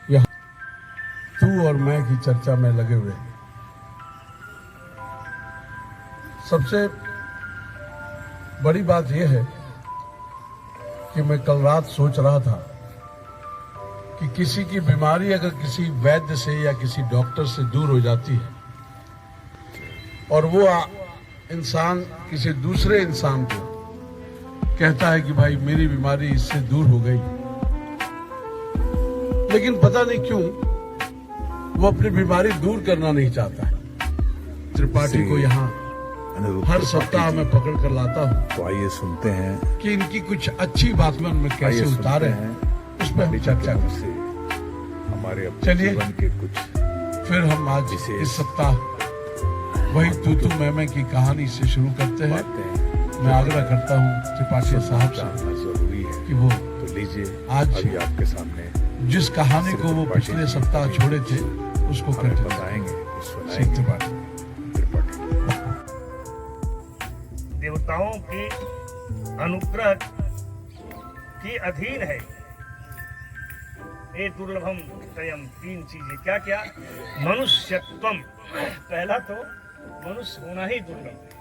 यहाँ तू और मैं की चर्चा में लगे हुए हैं। सबसे बड़ी बात यह है कि मैं कल रात सोच रहा था कि किसी की बीमारी अगर किसी वैद्य से या किसी डॉक्टर से दूर हो जाती है और वो इंसान किसी दूसरे इंसान को कहता है कि भाई मेरी बीमारी इससे दूर हो गई, लेकिन पता नहीं क्यों वो अपनी बीमारी दूर करना नहीं चाहता है। त्रिपाठी को यहाँ हर सप्ताह मैं पकड़ कर लाता हूँ, तो आइए सुनते हैं कि इनकी कुछ अच्छी बात में उनमें कैसे उतारे हैं, उस पर हम चर्चा से हमारे चलिए जीवन के कुछ फिर हम आज इस सप्ताह वही तू मैं की कहानी से शुरू करते हैं। मैं आग्रह करता हूँ त्रिपाठी साहब से जरूरी है कि वो तो लीजिए आज अभी आपके सामने जिस कहानी को वो पिछले सप्ताह छोड़े थे उसको हमें करते बताएंगे, त्रिपाठी। देवताओं के अनुग्रह के अधीन है ये दुर्लभम त्रयम। तीन चीजें क्या क्या? मनुष्यत्वम, पहला तो मनुष्य होना ही दुर्लभ है।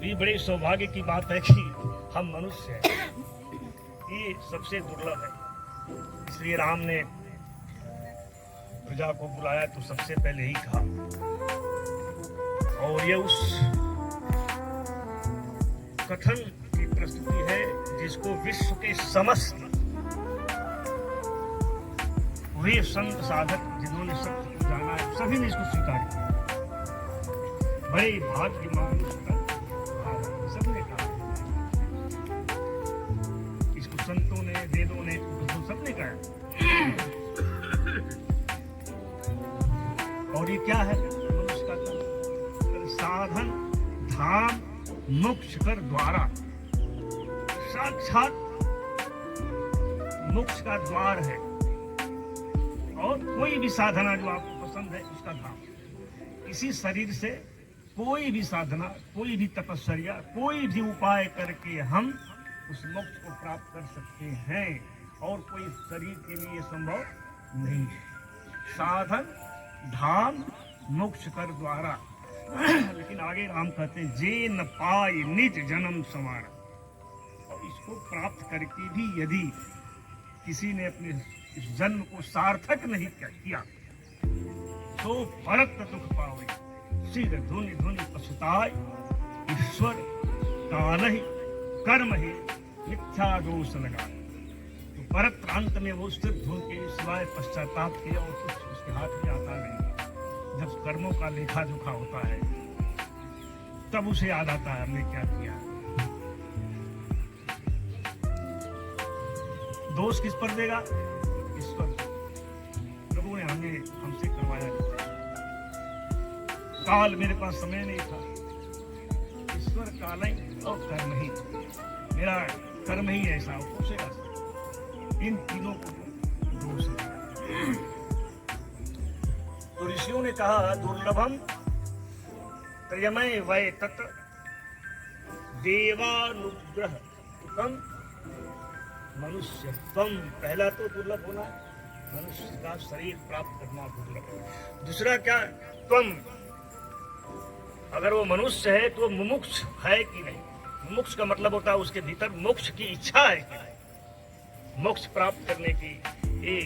ये बड़े सौभाग्य की बात है कि हम मनुष्य हैं, ये सबसे दुर्लभ है। इसलिए राम ने प्रजा को बुलाया तो सबसे पहले ही कहा, और ये उस कथन की प्रस्तुति है जिसको विश्व के समस्त वे संत साधक जिन्होंने सत्य को जाना है, सभी ने इसको स्वीकार किया। बड़े भाग्यमान सबने कहा, इसको संतों ने, वेदों ने, सबने कहा। और ये क्या है? मनुष्य का साधन धाम मोक्ष कर द्वारा, साक्षात मोक्ष का द्वार है। और कोई भी साधना जो आपको पसंद है उसका धाम। इसी शरीर से कोई भी साधना, कोई भी तपस्या, कोई भी उपाय करके हम उस मोक्ष को प्राप्त कर सकते हैं, और कोई शरीर के लिए संभव नहीं है। साधन धाम मोक्ष कर द्वारा। लेकिन आगे राम कहते हैं, जे न पाए निज जन्म संवार। और इसको प्राप्त करके भी यदि किसी ने अपने इस जन्म को सार्थक नहीं किया तो परत दुख पावे, सिर धुनि धुनि पछताए, ईश्वर काल ही कर्म ही मिथ्या दोष लगा। तो परत अंत में वो सिर धुन के सिवाय पश्चाताप के और कुछ उसके हाथ में आता नहीं। जब कर्मों का लेखा जोखा होता है तब उसे याद आता है हमने क्या किया। दोष किस पर देगा? ईश्वर। प्रभु ने हमसे करवाया। काल मेरे पास समय नहीं था, ईश्वर काल ही और कर्म ही, मेरा कर्म ही ऐसा पूछेगा। इन तीनों को दोष है। तो ऋषियों ने कहा, दुर्लभम त्रयमय वै तत् देवानुग्रह तम मनुष्यत्वम। पहला तो दुर्लभ होना, मनुष्य का शरीर प्राप्त करना दुर्लभ। दूसरा क्या? त्वम, अगर वो मनुष्य है तो मुमुक्ष है कि नहीं। मुमुक्ष का मतलब होता है उसके भीतर मोक्ष की इच्छा है कि नहीं। मोक्ष प्राप्त करने की ये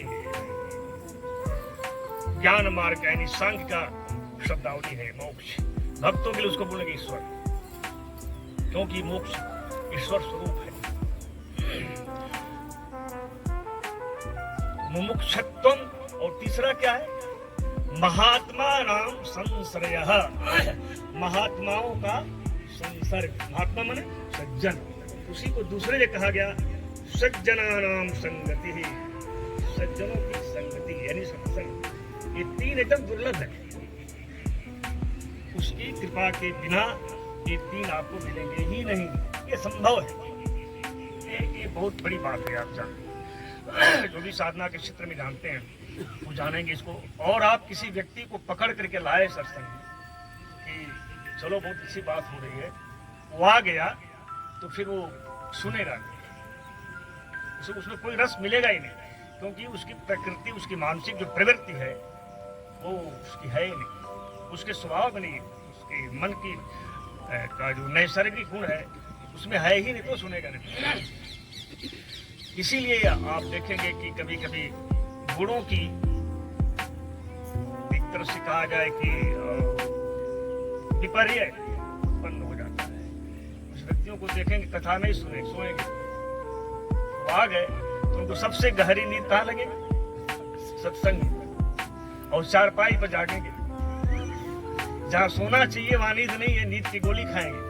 ज्ञान मार्ग यानी सांख्य का शब्दावली है मोक्ष। भक्तों के लिए उसको बोलेंगे ईश्वर, क्योंकि मोक्ष ईश्वर स्वरूप है। मुमुक्षत्वम। और तीसरा क्या है? महात्मा नाम संसर्यः, महात्माओं का संसर्ग। महात्मा माने सज्जन, उसी को दूसरे जगह कहा गया सज्जनानाम संगति, सज्जनों की संगति यानी सत्संग। ये तीन एकदम दुर्लभ है, उसकी कृपा के बिना ये तीन आपको मिलेंगे ही नहीं। ये संभव है, ये बहुत बड़ी बात है। आप जानते जो भी साधना के क्षेत्र में जानते हैं वो जानेंगे इसको। और आप किसी व्यक्ति को पकड़ करके लाए सत्संग में कि चलो बहुत अच्छी बात हो रही है, वो आ गया तो फिर वो सुनेगा नहीं, उसमें कोई रस मिलेगा ही नहीं। क्योंकि उसकी प्रकृति, उसकी मानसिक जो प्रवृत्ति है वो उसकी है ही नहीं, उसके स्वभाव में नहीं है, उसके मन की का जो नैसर्गिक गुण है उसमें है ही नहीं, तो सुनेगा नहीं। इसीलिए आप देखेंगे कि कभी कभी गुणों की एक तरह से कहा जाए कि विपर्य उत्पन्न हो जाता है। कुछ व्यक्तियों को देखेंगे कथा में ही सोएंगे, वो आ गए तो उनको सबसे गहरी नींद कहाँ लगेगी? सत्संग। और चारपाई पर जागेंगे, जहाँ सोना चाहिए वहां नींद नहीं है, नींद की गोली खाएंगे।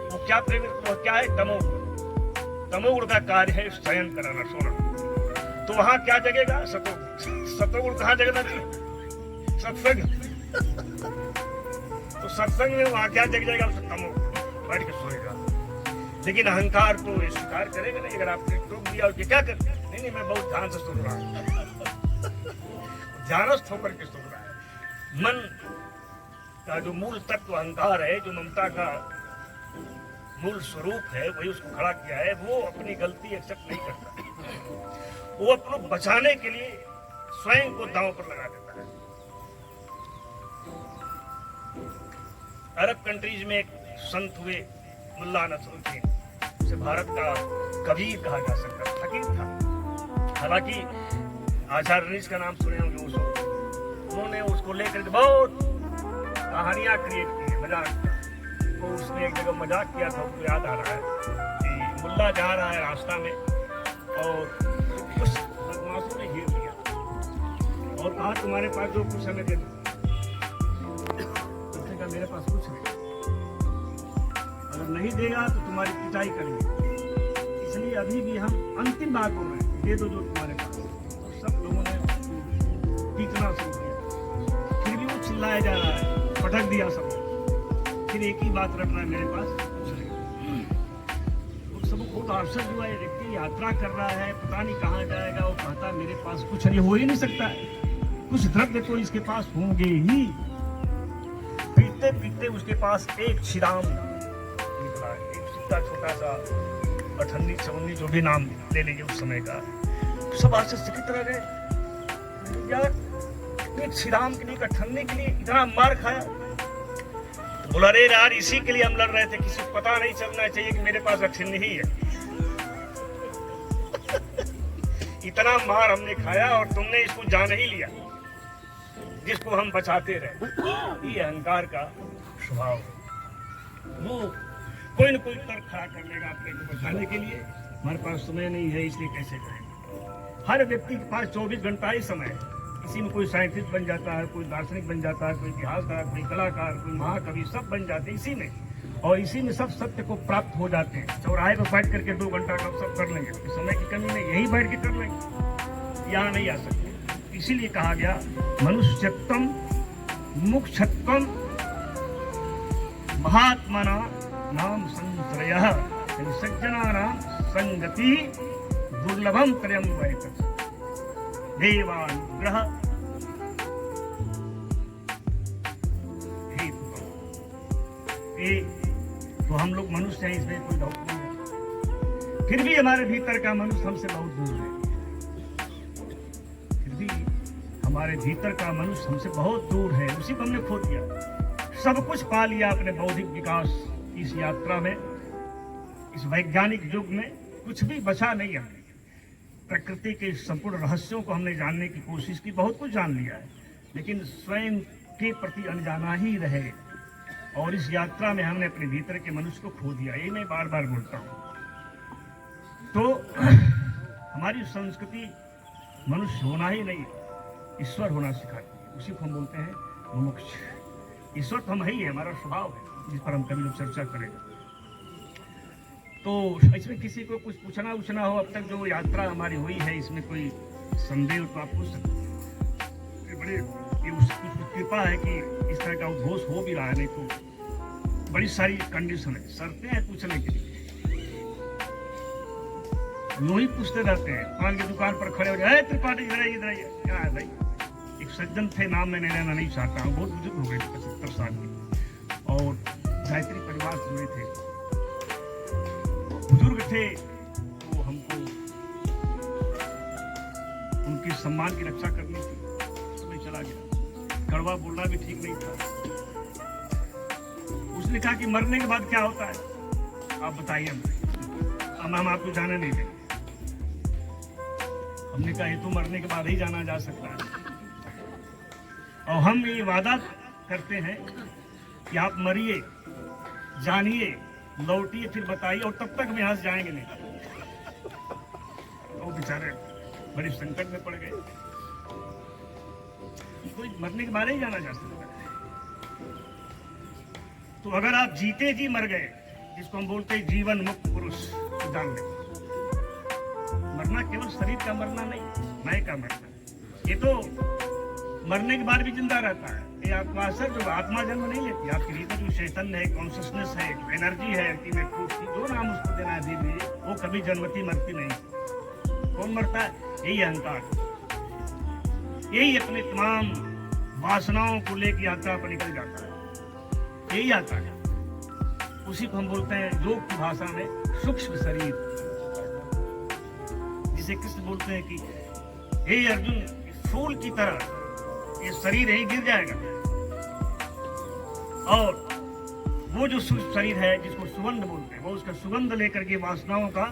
वो क्या प्रवृत्ति, वो क्या है? तमोगुण। तमोगुण का कार्य है शयन कराना, सोना। तो वहां क्या जगेगा? सतोगुण। सतोगुण कहाँ जगना चाहिए? सत्संग। तो सत्संग में वहां क्या जग जाएगा? तमोगुण बैठ के सोएगा। लेकिन अहंकार तो स्वीकार करेगा नहीं। अगर आपने टोक दिया और क्या कर, नहीं मैं बहुत ध्यान से सुन रहा हूँ, ध्यानस्थ होकर के सुन रहा है। मन का जो मूल तत्व अहंकार है, जो ममता का मूल स्वरूप है, वही उसको खड़ा किया है। वो अपनी गलती एक्सेप्ट नहीं करता, वो अपने बचाने के लिए स्वयं को दांव पर लगा देता है। अरब कंट्रीज में एक संत हुए मुल्ला नसरुद्दीन, उसे भारत का कबीर कहा जा सकता, फकीर था। हालांकि आचार्य नीच का नाम सुने होंगे उसको, उन्होंने उसको लेकर बहुत कहानियां क्रिएट की, मजाक। तो उसने एक जगह मजाक किया था, उसको याद आ रहा है कि मुल्ला जा रहा है रास्ता में और कुछ बदमाशों ने घेर लिया और कहा तुम्हारे पास जो कुछ हमें दे दो। उसने कहा मेरे पास कुछ नहीं, अगर नहीं देगा तो तुम्हारी पिटाई करेंगे, इसलिए अभी भी हम अंतिम बात बोल रहे हैं, दे दो जो तुम्हारे पास। तो सब लोगों ने पीटना शुरू किया, फिर भी वो चिल्लाया जा रहा है, पटक दिया सब। फिर एक ही बात रट रहा है, मेरे पास कुछ नहीं। तो सब बहुत आश्चर्य हुआ, ये व्यक्ति यात्रा कर रहा है, पता नहीं कहाँ जाएगा। वो कहता मेरे पास कुछ नहीं, हो ही नहीं सकता है, कुछ द्रव्य तो इसके पास होंगे ही। पीटते पीटते उसके पास एक छिदाम निकला, एक सिक्का, छोटा सा अठन्नी चवन्नी, जो भी नाम ले लीजिए उस समय का। सब आश्चर्यचकित रह गए, यार एक छिदाम के लिए, अठन्नी के लिए इतना मार खाया। बोला रे यार, इसी के लिए हम लड़ रहे थे, किसी को पता नहीं चलना चाहिए कि मेरे पास अठन्नी ही है। इतना मार हमने खाया और तुमने इसको जान ही लिया, जिसको हम बचाते रहे। ये अहंकार का स्वभाव, वो कोई न कोई तर्क खड़ा कर लेगा अपने को बचाने के लिए। हमारे पास समय नहीं है, इसलिए कैसे करें। हर व्यक्ति के पास 24 घंटा ही समय है। इसी में कोई साइंटिस्ट बन जाता है, कोई दार्शनिक बन जाता है, कोई इतिहासकार, कोई कलाकार, कोई महाकवि, सब बन जाते हैं इसी में। और इसी में सब सत्य को प्राप्त हो जाते हैं। चौराहे पर बैठ करके 2 घंटा का सब कर लेंगे, समय की कमी नहीं, यही बैठ के कर लेंगे, यहाँ नहीं आ सकते। इसीलिए कहा गया मनुष्यत्वम मुक्षत्वम महात्मना नाम संश्रयः सज्जनानां संगति दुर्लभम त्रयं वैतत् देवानुग्रह हेतु। तो हम लोग मनुष्य हैं, इसमें कोई डाउट नहीं है। फिर भी हमारे भीतर का मनुष्य हमसे बहुत दूर है। फिर भी हमारे भीतर का मनुष्य हमसे बहुत दूर है, उसी को हमने खो दिया। सब कुछ पा लिया अपने बौद्धिक विकास इस यात्रा में, इस वैज्ञानिक युग में कुछ भी बचा नहीं। हमने प्रकृति के संपूर्ण रहस्यों को हमने जानने की कोशिश की, बहुत कुछ जान लिया है, लेकिन स्वयं के प्रति अनजाना ही रहे। और इस यात्रा में हमने अपने भीतर के मनुष्य को खो दिया। ये मैं बार बार बोलता हूँ। तो हमारी संस्कृति मनुष्य होना ही नहीं, ईश्वर होना सिखाती है। उसी को हम बोलते हैं मुमुक्ष। ईश्वर तो हम ही है, हमारा स्वभाव है, जिस पर हम कभी लोग चर्चा करेंगे। तो इसमें किसी को कुछ पूछना हो, अब तक जो यात्रा हमारी हुई है इसमें कोई संदेह तो आप पूछ सकते हैं। बड़े ये उसकी कृपा है कि इस तरह का उद्घोष हो भी रहा है, नहीं तो बड़ी सारी कंडीशन है, शर्तें हैं पूछने के लिए। यूं ही पूछते रहते हैं, पान की दुकान पर खड़े हो जाए, त्रिपाठी इधर आइए, क्या है भाई। एक सज्जन थे, नाम मैंने लेना नहीं चाहता हूँ, बहुत बुजुर्ग हो गए थे, 75 साल के, और गायत्री परिवार से जुड़े थे, बुजुर्ग थे। तो हमको उनके सम्मान की रक्षा करनी थी, तो मैं चला गया। कड़वा बोलना भी ठीक नहीं था। उसने कहा कि मरने के बाद क्या होता है आप बताइए हमें, हम आपको जाने नहीं देंगे। हमने कहा ये तो मरने के बाद ही जाना जा सकता है, और हम ये वादा करते हैं कि आप मरिए, जानिए, लौटिए, फिर बताइए, और तब तक हम यहाँ से जाएंगे नहीं। वो बेचारे बड़े संकट में पड़ गए। कोई मरने के बाद ही जाना जा सकता है। तो अगर आप जीते जी मर गए, जिसको हम बोलते हैं जीवन मुक्त पुरुष, तो जान लें मरना केवल शरीर का मरना नहीं, मैं का मरना। ये तो मरने के बाद भी जिंदा रहता है। ये आत्मा सर जो आत्मा जन्म नहीं लेती, आपके भीतर जो चैतन्य है, कॉन्शियसनेस है, एनर्जी है, अल्टीमेट ट्रूथ की, जो नाम उसको देना दे दीजिए, वो कभी जन्मती मरती नहीं। कौन मरता है? यही अहंकार, यही अपने तमाम वासनाओं को लेकर यात्रा पर निकल जाता है, यही आता है। उसी को हम बोलते हैं योग की भाषा में सूक्ष्म शरीर, जिसे कृष्ण बोलते हैं कि हे अर्जुन, फूल की तरह ये शरीर यही गिर जाएगा, और वो जो सूक्ष्म शरीर है जिसको सुगंध बोलते हैं, वो उसका सुगंध लेकर के वासनाओं का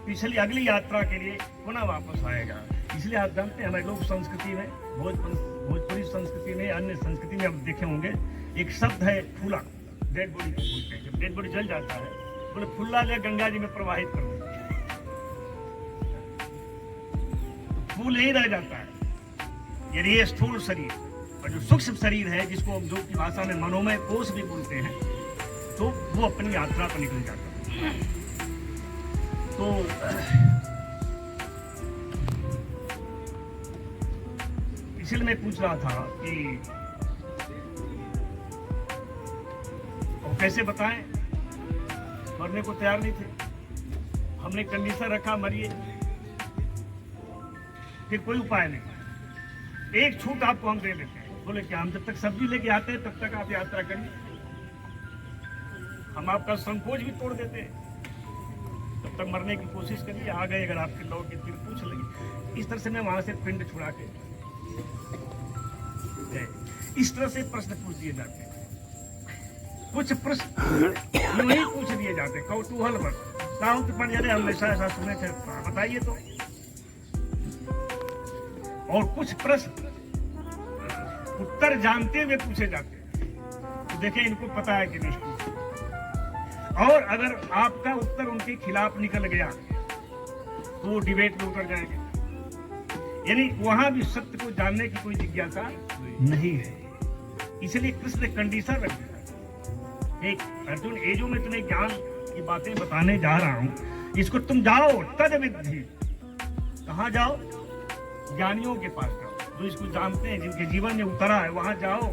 पिछली अगली यात्रा के लिए पुनः वापस आएगा। इसलिए आप जानते हैं हमारे लोक संस्कृति में, भोजपुरी संस्कृति में, अन्य संस्कृति में आप देखे होंगे, एक शब्द है फूला, डेड बॉडी को बोलते हैं। जब डेड बॉडी जल जाता है बोले फुल्ला ले गंगा जी में प्रवाहित कर देते हैं, फूल नहीं रह जाता है। यदि ये स्थूल शरीर और जो सूक्ष्म शरीर है, जिसको हम योग की भाषा में मनोमय कोश भी बोलते हैं, तो वो अपनी यात्रा पर निकल जाता है। तो इसलिए मैं पूछ रहा था कि और कैसे बताएं, मरने को तैयार नहीं थे। हमने कंडीशन रखा मरिए, फिर कोई उपाय नहीं। एक छूट आपको हम दे देते हैं, बोले क्या हम जब तक सब्जी लेके आते हैं तब तक आप यात्रा करिए, हम आपका संकोच भी तोड़ देते हैं, तब तक मरने की कोशिश करिए, आ गए अगर आपके लोग की फिर पूछ लेंगे। इस तरह से मैं वहां से पिंड छुड़ा के, इस तरह से प्रश्न पूछ दिए जाते हैं। कुछ प्रश्न यूं ही पूछ दिए जाते, कौतूहल बस, साउथ पढ़ जाते, हम ऐसा सुने थे, बताइए तो। और कुछ प्रश्न उत्तर जानते हुए पूछे जाते हैं, तो देखें इनको पता है कि नहीं। और अगर आपका उत्तर उनके खिलाफ निकल गया तो वो डिबेट में उतर जाएंगे। यानी वहां भी सत्य को जानने की कोई जिज्ञासा नहीं है। इसलिए कृष्ण ने कंडीशन रख दिया, एक अर्जुन, ये जो मैं तुम्हें ज्ञान की बातें बताने जा रहा हूं, इसको तुम जाओ तद विद्धि। कहाँ जाओ? ज्ञानियों के पास जाओ, जो इसको जानते हैं, जिनके जीवन में उतरा है, वहां जाओ।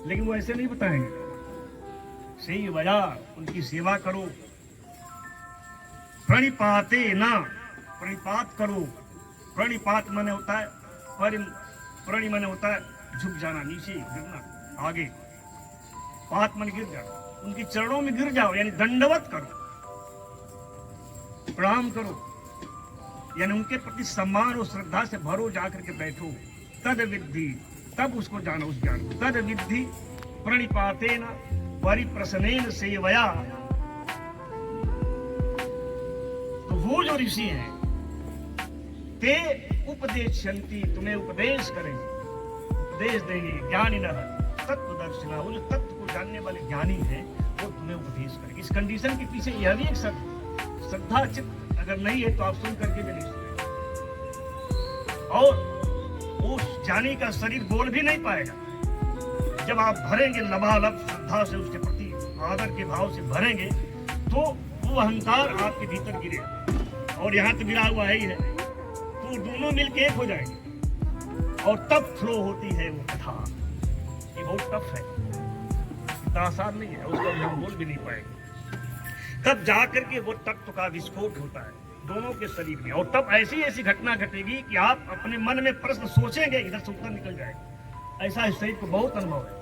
लेकिन वो ऐसे नहीं बताएंगे, सही वजह उनकी सेवा करो, प्रणिपाते ना, प्रणिपात करो। प्रणिपात माने होता है प्रणि माने होता है झुक जाना, नीचे गिरना, आगे। पात मन गिर जाओ, उनके चरणों में गिर जाओ, यानी दंडवत करो, प्रणाम करो, यानी उनके प्रति सम्मान और श्रद्धा से भरो, जाकर के बैठो। तद विद्धि, तब उसको जानो, उस ज्ञान को। तद विद्धि प्रणिपातेन परिप्रसनेन सेवया। तो वो जो ऋषि हैं, ते उपदेशयन्ति, तुम्हें उपदेश करेंगे, उपदेश देंगे। ज्ञानिनः तत्वदर्शिनः, वो जो तत्व को जानने वाले ज्ञानी हैं, वो तुम्हें उपदेश करेंगे। इस कंडीशन के पीछे यह भी एक श्रद्धा चित्त अगर नहीं है तो आप सुन करके भी नहीं सुनेंगे, और उस ज्ञानी का शरीर बोल भी नहीं पाएगा। जब आप भरेंगे लबालब श्रद्धा से, उसके प्रति आदर के भाव से भरेंगे, तो वो अहंकार आपके भीतर गिरेगा, और यहाँ तो गिरा हुआ है ही है, तो दोनों मिलके एक हो जाएंगे, और तब फ्लो होती है वो कथा। ये बहुत टफ है, इतना आसान नहीं है, उसको हम बोल भी नहीं पाएंगे। तब जाकर के वो तत्व का विस्फोट होता है दोनों के शरीर में, और तब ऐसी ऐसी घटना घटेगी कि आप अपने मन में प्रश्न सोचेंगे, इधर से उत्तर निकल जाएगा। ऐसा इस शरीर को बहुत अनुभव है,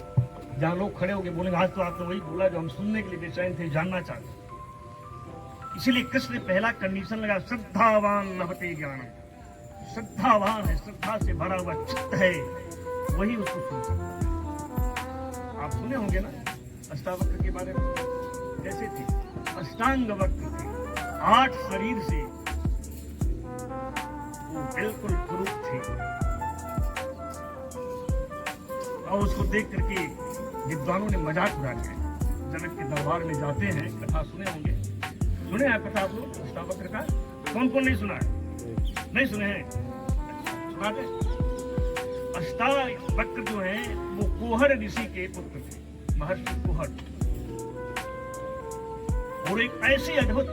जहाँ लोग खड़े होकर बोलेंगे आज तो आपने वही बोला जो हम सुनने के लिए बेचैन थे, जानना चाहते। इसीलिए कृष्ण ने पहला कंडीशन लगा, श्रद्धावान लभते ज्ञानम। श्रद्धावान है, श्रद्धा से भरा हुआ चित्त है, वही उसको सुन सकता है। आप सुने होंगे ना अष्टावक्र के बारे में, कैसे थे? अष्टांग वक्र थे, 8 शरीर से वो बिल्कुल कुरूप थे। और उसको देख करके विद्वानों ने मजाक उड़ा दिया। जनक के दरबार में जाते हैं, कथा सुने होंगे, सुने हैं कथा आप लोग अष्टावक्र का? कौन कौन नहीं सुना है? नहीं सुने हैं? सुना दे। अष्टावक्र जो है वो कुहर ऋषि के पुत्र थे, महर्षि कुहर। और एक ऐसे अद्भुत,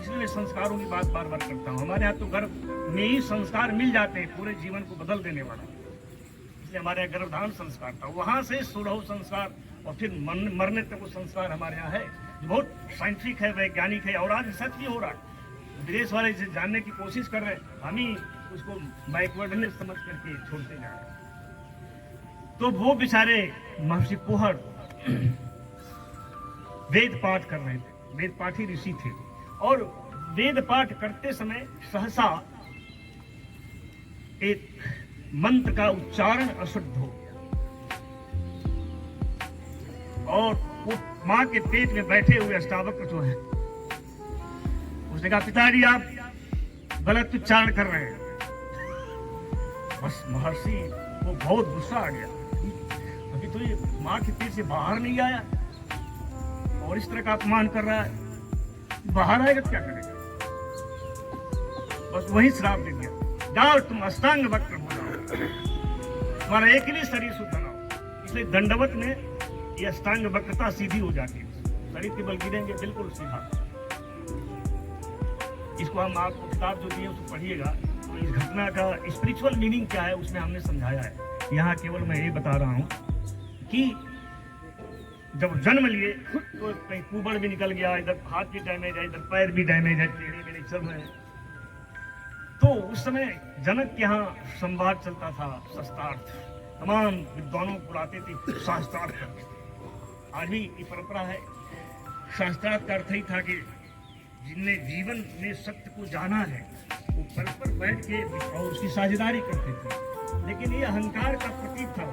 इसलिए मैं संस्कारों की बात बार बार करता हूँ। हमारे यहाँ तो गर्भ में ही संस्कार मिल जाते हैं, पूरे जीवन को बदल देने वाला। इसलिए हमारे यहाँ गर्भधारण संस्कार था, वहां से सुलभ संस्कार और फिर मरने तक वो संस्कार हमारे यहाँ है, जो बहुत साइंटिफिक है, वैज्ञानिक है, और आज सच भी हो रहा है। विदेश वाले इसे जानने की कोशिश कर रहे हैं, हम ही उसको बैकवर्डनेस समझ करके छोड़ते जा रहे हैं। तो वो बेचारे महर्षि कुहर वेद पाठ कर रहे थे, वेद पाठी ऋषि थे, और वेद पाठ करते समय सहसा एक मंत्र का उच्चारण अशुद्ध हो और वो मां के पेट में बैठे हुए अष्टावक्र जो है, उसने कहा पिताजी आप गलत उच्चारण कर रहे हैं। बस महर्षि को बहुत गुस्सा आ गया, अभी तो ये मां के पेट से बाहर नहीं आया और इस तरह का अपमान कर रहा है, बाहर आएगा तो क्या करेगा? बस वही श्राप दे दिया, जाओ तुम अष्टांग वक्र हो जाओ, तुम्हारा एक ही शरीर शुद्ध बनाओ। इसलिए दंडवत में ये अष्टांग वक्रता सीधी हो जाती है, शरीर के बल गिरेंगे बिल्कुल सीधा। इसको हम आपको किताब जो दी है उसको पढ़िएगा, तो इस घटना का स्पिरिचुअल मीनिंग क्या है उसमें हमने समझाया है। यहाँ केवल मैं ये बता रहा हूँ कि जब जन्म लिए तो कहीं कुबड़ भी निकल गया, इधर हाथ भी डैमेज है, इधर पैर भी डैमेज है, टेढ़े मेढ़े चल रहे हैं। तो उस समय जनक के यहाँ संवाद चलता था, शास्त्रार्थ, तमाम विद्वानों को बुलाते थे, शास्त्रार्थ करते थे। आज भी ये परंपरा है। शास्त्रार्थ का अर्थ ही था कि जिनने जीवन में सत्य को जाना है वो पल पर बैठ के और उसकी साझेदारी करते थे। लेकिन ये अहंकार का प्रतीक था,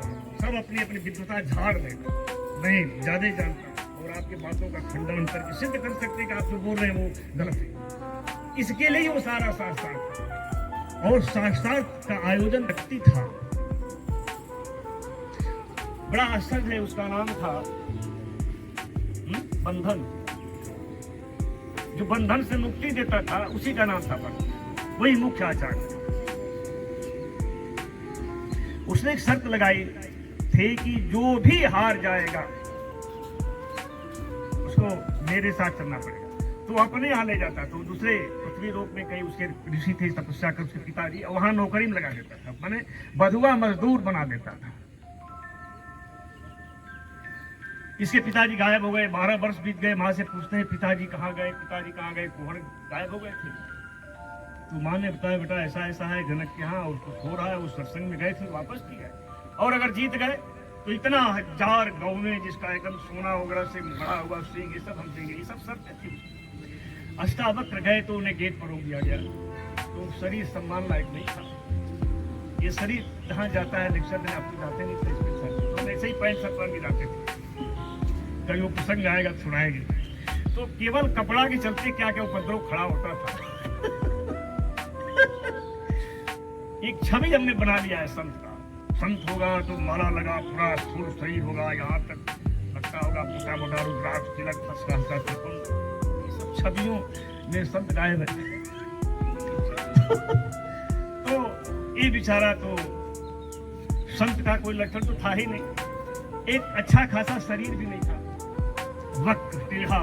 सब अपनी अपनी विद्वता झाड़ देते, नहीं ज्यादा जानता और आपके बातों का खंडन करके सिद्ध कर सकते कि आप जो बोल रहे हैं वो गलत है। इसके लिए वो सारा शास्त्रार्थ था, और शास्त्रार्थ का आयोजन व्यक्ति था, बड़ा आश्चर्य है। उसका नाम था बंधन, जो बंधन से मुक्ति देता था उसी का नाम था बंधन, वही मुख्य आचार्य। उसने एक शर्त लगाई थी कि जो भी हार जाएगा उसको मेरे साथ चलना पड़ेगा। तो अपने यहाँ ले जाता, तो दूसरे पृथ्वी लोक में कई उसके ऋषि थे तपस्या कर, उसके पिताजी, वहां नौकरी में लगा देता था, माने बधुआ मजदूर बना देता था। इसके पिताजी गायब हो गए, 12 वर्ष बीत गए, माँ से पूछते हैं पिताजी कहाँ गए, पिताजी कहाँ गए, कुहर गायब हो गए थे। तो माँ ने बताया बेटा ऐसा ऐसा है जनक के यहाँ और कुछ हो रहा है, वो सत्संग में गए थे वापस भी गए, और अगर जीत गए तो इतना 1000 गौ में जिसका एकदम सोना वगैरह से बड़ा हुआ सिंह, ये सब हम देंगे, ये सब शर्त थी। अष्टावक्र गए तो उन्हें गेट पर रोक दिया गया, तो शरीर सम्मान लायक नहीं था। ये शरीर जहाँ जाता है लेक्चर देने आपको जाते नहीं थे, तो ऐसे ही पैंट शर्ट पहन के जाते थे, कहीं वो प्रसंग आएगा तो सुनाएंगे। तो केवल कपड़ा के चलते क्या क्या उपद्रव खड़ा होता था। एक छवि हमने बना लिया है संत का, संत होगा तो माला लगा, पूरा स्थूल शरीर होगा, यहाँ तक लगता होगा मोटा मोटा रुद्राक्ष तिलक का त्रिपुंड, ये सब छवियों में संत गायब है। तो ये बेचारा तो संत का कोई लक्षण तो था ही नहीं, एक अच्छा खासा शरीर भी नहीं था, वक्र टेढ़ा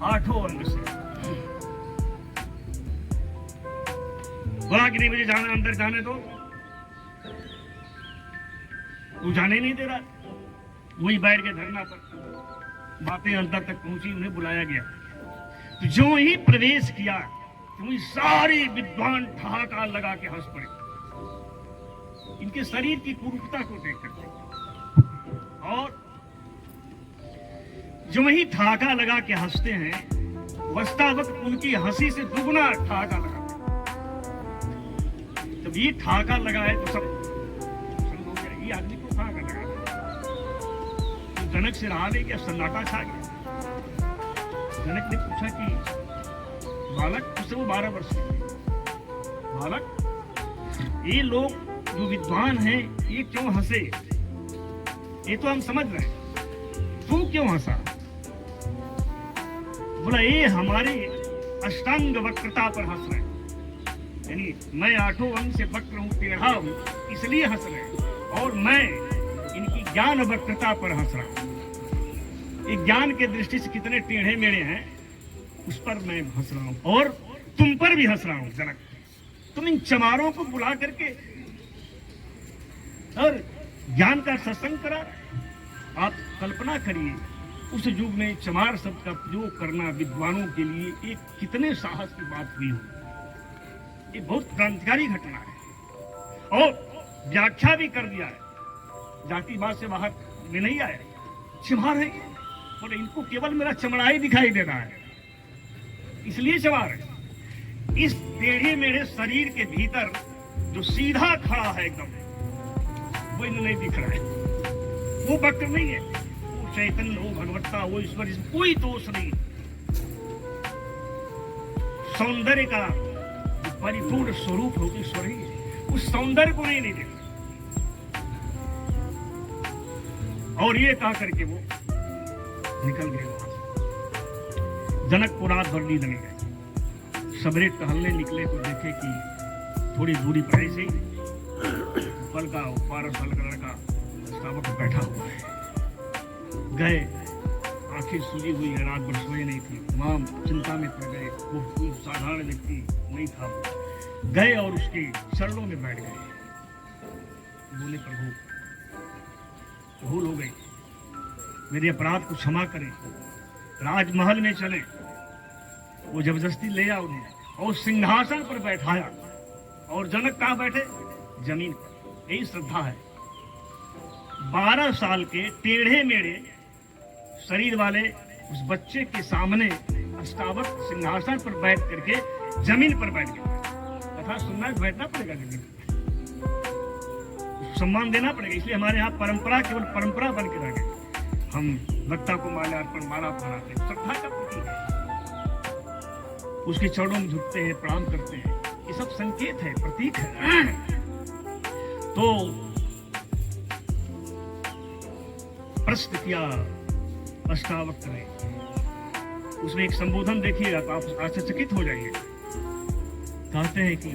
8 अंग से। बोला कि नहीं मुझे जाना, अंदर जाने दो, वो जाने नहीं दे रहा, वही बैठ के धरना पर, बातें अंदर तक पहुंची, उन्हें बुलाया गया। तो जो ही प्रवेश किया तो वही सारे विद्वान ठहाका लगा के हंस पड़े, इनके शरीर की कुरूपता को देख करके। और जो ही ठहाका लगा के हंसते हैं, वस्तावक उनकी हंसी से दुगना ठहाका लगा। जब भी ठाका लगाए तो सब शुरू हो गया, ये आदमी को ठाका लगा। तो जनक से रहा नहीं, क्या सन्नाटा छा गया। जनक ने पूछा कि बालक, उससे वो 12 वर्ष के थे, बालक ये लोग जो विद्वान हैं ये क्यों हंसे? ये तो हम समझ रहे हैं, तू क्यों हंसा? बोला ये हमारी अष्टांग वक्रता पर हंस रहे हैं, यानी मैं 8 अंग से वक्र हूं, टेढ़ा हूं, इसलिए हंस रहे हैं, और मैं इनकी ज्ञान वक्रता पर हंस रहा हूं। ये ज्ञान के दृष्टि से कितने टेढ़े मेढ़े हैं उस पर मैं हंस रहा हूं, और तुम पर भी हंस रहा हूं जनक। तुम इन चमारों को बुला करके और ज्ञान का सत्संग करा। आप कल्पना करिए उस युग में चमार शब्द का प्रयोग करना विद्वानों के लिए एक कितने साहस की बात हुई हो। ये बहुत क्रांतिकारी घटना है, और व्याख्या भी कर दिया है, जातिवाद से बाहर में नहीं आया। चमार है ये, और इनको केवल मेरा चमड़ा ही दिखाई दे रहा है, इसलिए चमार है। इस टेढ़े मेढ़े शरीर के भीतर जो सीधा खड़ा है एकदम, वो इन्हें नहीं दिख रहा है। वो वक्र नहीं है, वो चैतन्य, वो भगवत्ता, वो ईश्वर, इसमें कोई दोष नहीं। सौंदर्य का परिपूर्ण स्वरूप हो ईश्वर ही है, उस सौंदर्य को नहीं देखा। और ये कहा करके वो निकल गए वहां से। जनक को रात भर नींद नहीं आई। सवेरे टहलने निकले तो देखे कि थोड़ी दूरी पर ऐसे ही पल का 12 साल का लड़का अष्टावक्र बैठा हुआ है। गए, आंखें सूजी हुई है, रात भर सोए नहीं थी, तमाम चिंता में पड़ गए। वो कोई साधारण व्यक्ति नहीं था। गए और उसके चरणों में बैठ गए। बोले प्रभु भूल हो गई, मेरे अपराध को क्षमा करें, राजमहल में चले। वो जबरदस्ती ले आ उन्हें और सिंहासन पर बैठाया, और जनक कहाँ बैठे? जमीन पर। यही श्रद्धा है। 12 साल के टेढ़े मेढ़े शरीर वाले उस बच्चे के सामने अष्टावक्र सिंहासन पर बैठ करके जमीन पर बैठ गए। कथा सुनना है, बैठना पड़ेगा जमीन पर, सम्मान देना पड़ेगा। इसलिए हमारे यहाँ परंपरा केवल परंपरा बन के रह गई। हम वक्ता को माल्यार्पण, माला पहनाते हैं, श्रद्धा का प्रतीक है। उसके चरणों में झुकते हैं, प्रणाम करते हैं, ये सब संकेत है, प्रतीक है। तो प्रश्न किया अष्टावक्र ने, उसमें एक संबोधन देखिएगा तो आप आश्चर्यचकित हो जाइए। कहते हैं कि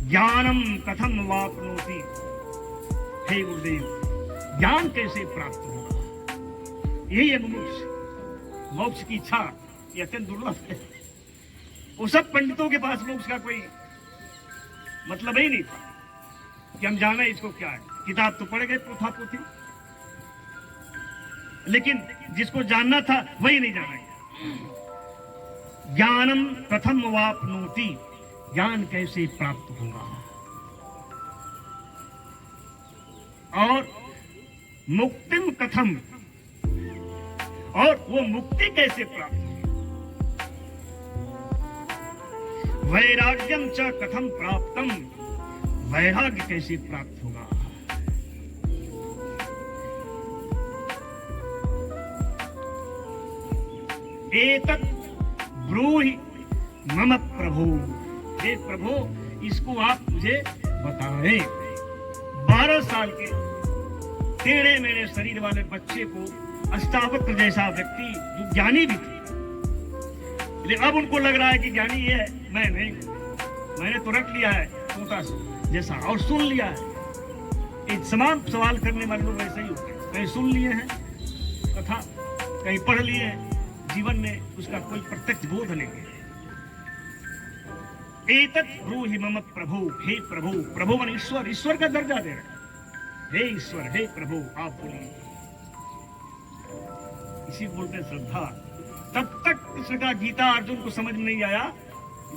ज्ञानम कथम वाप्नोति, हे गुरुदेव ज्ञान कैसे प्राप्त होगा? यही है मोक्ष की इच्छा, ये अत्यंत दुर्लभ है। वो सब पंडितों के पास मोक्ष का कोई मतलब ही नहीं था कि हम जाने इसको क्या है। किताब तो पढ़ गए, पोथा पोथी, लेकिन जिसको जानना था वही नहीं जाना गया। ज्ञानम कथम वाप्नोति, ज्ञान कैसे प्राप्त होगा, और मुक्तिम कथम, और वो मुक्ति कैसे प्राप्त होगी। वैराग्यम च कथम प्राप्तम, वैराग्य कैसे प्राप्त होगा। एतत् ब्रूहि मम प्रभु, हे प्रभु इसको आप मुझे बताएं। 12 साल के टेढ़े मेढ़े शरीर वाले बच्चे को अष्टावक्र जैसा व्यक्ति जो ज्ञानी भी थे, लेकिन अब उनको लग रहा है कि ज्ञानी ये है, मैं नहीं, मैंने तो रख लिया है तोता जैसा और सुन लिया है। एक समान सवाल करने वाले लोग ऐसे ही होते हैं, कहीं सुन लिए हैं कथा, कहीं पढ़ लिए हैं, जीवन में उसका कोई प्रत्यक्ष बोध नहीं है। एतत् ब्रूहि मम प्रभु, हे प्रभु, प्रभु मन ईश्वर, ईश्वर का दर्जा दे रहे, हे ईश्वर, हे प्रभु आप बोलिए। इसी बोलते श्रद्धा। तब तक कृष्ण का गीता अर्जुन को समझ में नहीं आया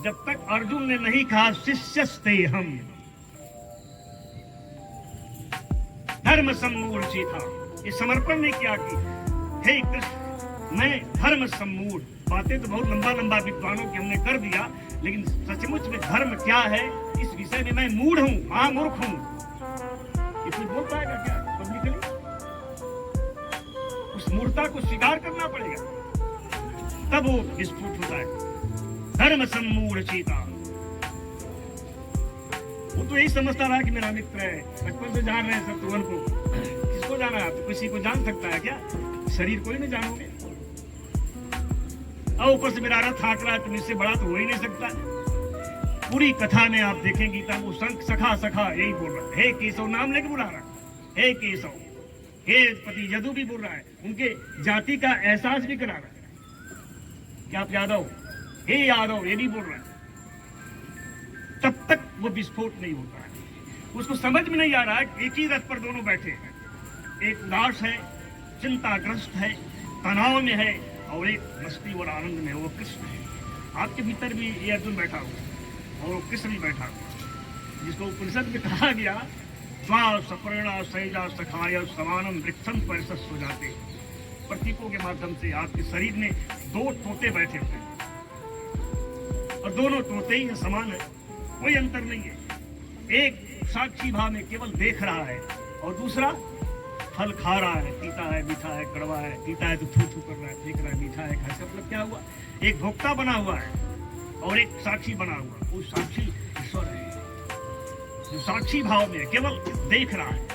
जब तक अर्जुन ने नहीं कहा शिष्यस्ते हम। धर्म सम्मूढ़ था, ये समर्पण नहीं किया कि हे कृष्ण मैं धर्म सम्मूढ़। बातें तो बहुत लंबा लंबा विद्वानों की हमने कर दिया, लेकिन सचमुच में धर्म क्या है इस विषय विषय में मैं मूढ़ हूं, महामूर्ख हूं, ये कोई बोल पाएगा क्या पब्लिकली? उस मूर्खता को स्वीकार करना पड़ेगा, तब वो विस्फोट होता है। धर्म सम्मूढ़ चेता, वो तो यही समझता रहा कि मेरा मित्र है, बचपन से जान रहे हैं शत्रुघ्न को, किसको जाना है? तो किसी को जान सकता है क्या? शरीर को ही नहीं जानोगे। और ऊपर से मेरा रथ हाँक रहा है, तुम इससे बड़ा तो हो ही नहीं सकता। पूरी कथा में आप देखेंगे तब वो सखा सखा यही बोल रहा है, हे केशव नाम लेके बुला रहा है, हे केशव, हे पति यदु भी बोल रहा है, उनके जाति का एहसास भी करा रहा है कि आप यादव, हे यादव, ये भी बोल रहा है। तब तक वो विस्फोट नहीं होता है। उसको समझ में नहीं आ रहा है एक ही रथ पर दोनों बैठे हैं, एक उदास है, चिंताग्रस्त है, तनाव में है, और एक मस्ती और आनंद में, वो कृष्ण है। आपके भीतर भी ये अर्जुन बैठा हुआ और वो कृष्ण भी बैठा हुआ, जिसको उपनिषद में कहा गया, स्वा सपर्णा सैजा सखाय समानम वृक्षम परिसस हो जाते। प्रतीकों के माध्यम से आपके शरीर में दो तोते बैठे हुए हैं और दोनों तोते ही समान है, कोई अंतर नहीं है। एक साक्षी भाव में केवल देख रहा है और दूसरा फल खा रहा है, पीता है, मीठा है, कड़वा है, पीता है तो थू थू कर रहा है, फेंक रहा है, मीठा है, खाने का मतलब क्या हुआ? एक भोक्ता बना हुआ है और एक साक्षी बना हुआ। वो साक्षी ईश्वर है, जो साक्षी भाव में केवल देख रहा है,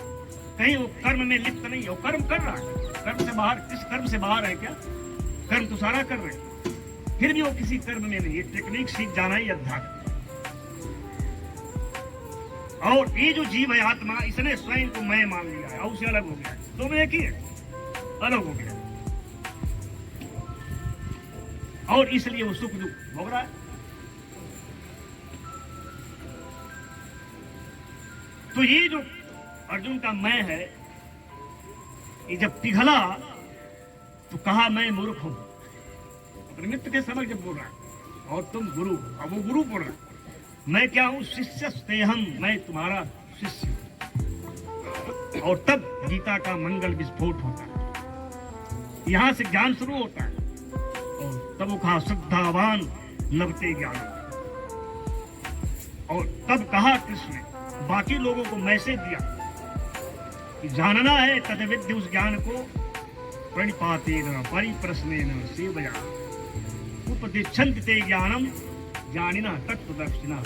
कहीं वो कर्म में लिप्त नहीं है, वो कर्म कर रहा है। कर्म से बाहर, किस कर्म से बाहर है क्या? कर्म तो सारा कर रहे हैं, फिर भी वो किसी कर्म में नहीं। ये टेक्निक सीख जाना ही अध्यात्म। और ये जो जीव है आत्मा, इसने स्वयं को मैं मान लिया है और उससे अलग हो गया है। दोनों एक ही है, अलग हो गया और इसलिए वो सुख दुख भोग रहा है। तो ये जो अर्जुन का मैं है, ये जब पिघला तो कहा मैं मूर्ख हूं, अपने मित्र के समझ जब बोल रहा है, और तुम गुरु, अब वो गुरु बोल रहा है, मैं क्या हूं? शिष्यस्तेहम, मैं तुम्हारा शिष्य हूं। और तब गीता का मंगल विस्फोट होता है, यहां से ज्ञान शुरू होता है। और तब वो कहा श्रद्धावान लभते ज्ञान, और तब कहा कृष्ण ने बाकी लोगों को मैसेज दिया कि जानना है तद्विद्य, उस ज्ञान को प्रणिपातेन परिप्रश्नेन सेवया उपदिच्छन्ति ते ज्ञानम ज्ञानिना तत्त्वदर्शिना,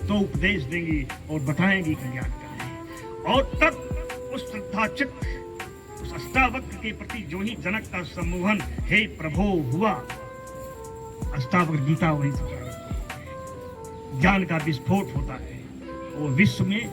तो उपदेश देंगी और बताएंगी कि ज्ञान क्या है। और तब उस श्रद्धा चित्त, उस अष्टावक्र के प्रति जो ही जनक का सम्मोहन हे प्रभो हुआ, अष्टावक्र गीता वही सिखा रही है, ज्ञान का विस्फोट होता है और विश्व में